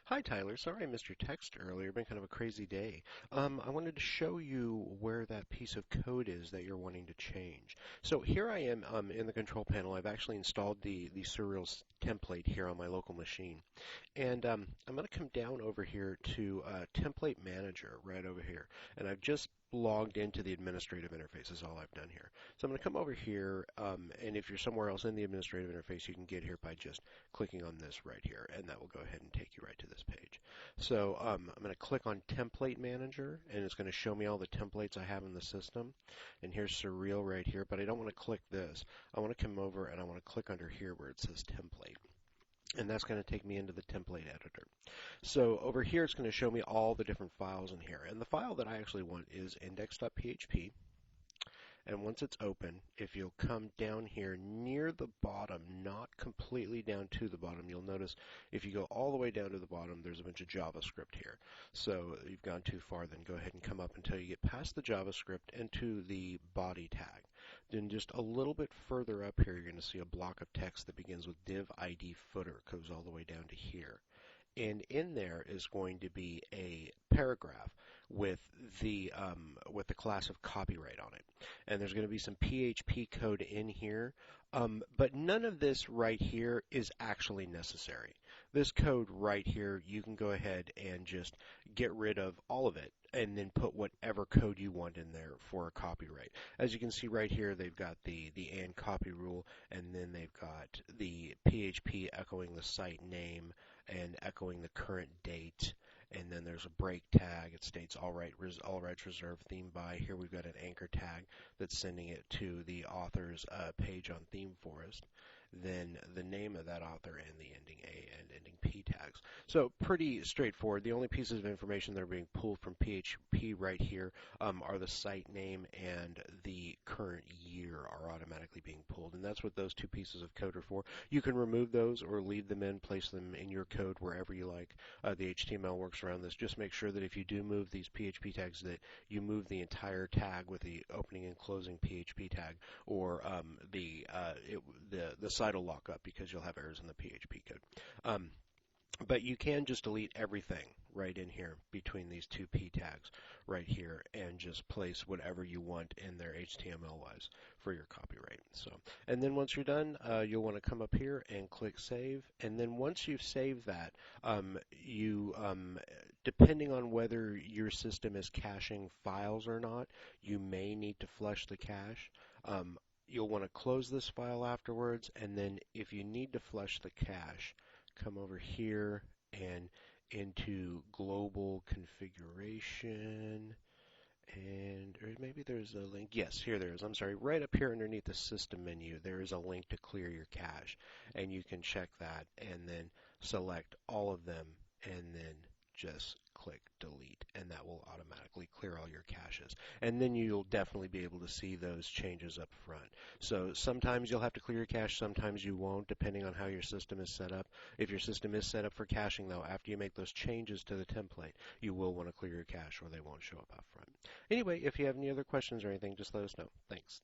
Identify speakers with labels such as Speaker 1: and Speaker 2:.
Speaker 1: Hi, Tyler. Sorry I missed your text earlier. Been kind of a crazy day. I wanted to show you where that piece of code is that you're wanting to change. So here I am in the control panel. I've actually installed the Surreal template here on my local machine. And I'm going to come down over here to Template Manager right over here. And I've just logged into the administrative interface is all I've done here. So I'm going to come over here, and if you're somewhere else in the administrative interface, you can get here by just clicking on this right here, and that will go ahead and take you right to this page. So I'm going to click on Template Manager, and it's going to show me all the templates I have in the system. And here's Surreal right here, but I don't want to click this. I want to come over and I want to click under here where it says Template. And that's going to take me into the template editor. So over here, it's going to show me all the different files in here. And the file that I actually want is index.php. And once it's open, if you'll come down here near the bottom, not completely down to the bottom, you'll notice if you go all the way down to the bottom, there's a bunch of JavaScript here. So you've gone too far, then go ahead and come up until you get past the JavaScript into the body tag. Then just a little bit further up here, you're going to see a block of text that begins with div ID footer, goes all the way down to here. And in there is going to be a paragraph with the class of copyright on it. And there's going to be some PHP code in here, but none of this right here is actually necessary. This code right here, you can go ahead and just get rid of all of it and then put whatever code you want in there for a copyright. As you can see right here, they've got the and copy rule, and then they've got the PHP echoing the site name and echoing the current date, and then there's a break tag. It states all rights reserved theme by. Here we've got an anchor tag that's sending it to the author's page on Theme Forest. Then the name of that author and the ending A and ending P tags. So pretty straightforward. The only pieces of information that are being pulled from PHP right here are the site name and the current year are automatically being pulled, and that's what those two pieces of code are for. You can remove those or leave them in, place them in your code wherever you like. The HTML works around this. Just make sure that if you do move these PHP tags that you move the entire tag with the opening and closing PHP tag, or the site will lock up because you'll have errors in the PHP code. But you can just delete everything right in here between these two P tags right here and just place whatever you want in there HTML-wise for your copyright. So, and then once you're done, you'll want to come up here and click Save. And then once you've saved that, depending on whether your system is caching files or not, you may need to flush the cache. You'll want to close this file afterwards, and then if you need to flush the cache, come over here and into global configuration, and or maybe there's a link. Yes, here there is. I'm sorry. Right up here underneath the system menu, there is a link to clear your cache, and you can check that and then select all of them and then just click delete, and that will automatically clear all your caches. And then you'll definitely be able to see those changes up front. So sometimes you'll have to clear your cache, sometimes you won't, depending on how your system is set up. If your system is set up for caching, though, after you make those changes to the template, you will want to clear your cache or they won't show up up front. Anyway, if you have any other questions or anything, just let us know. Thanks.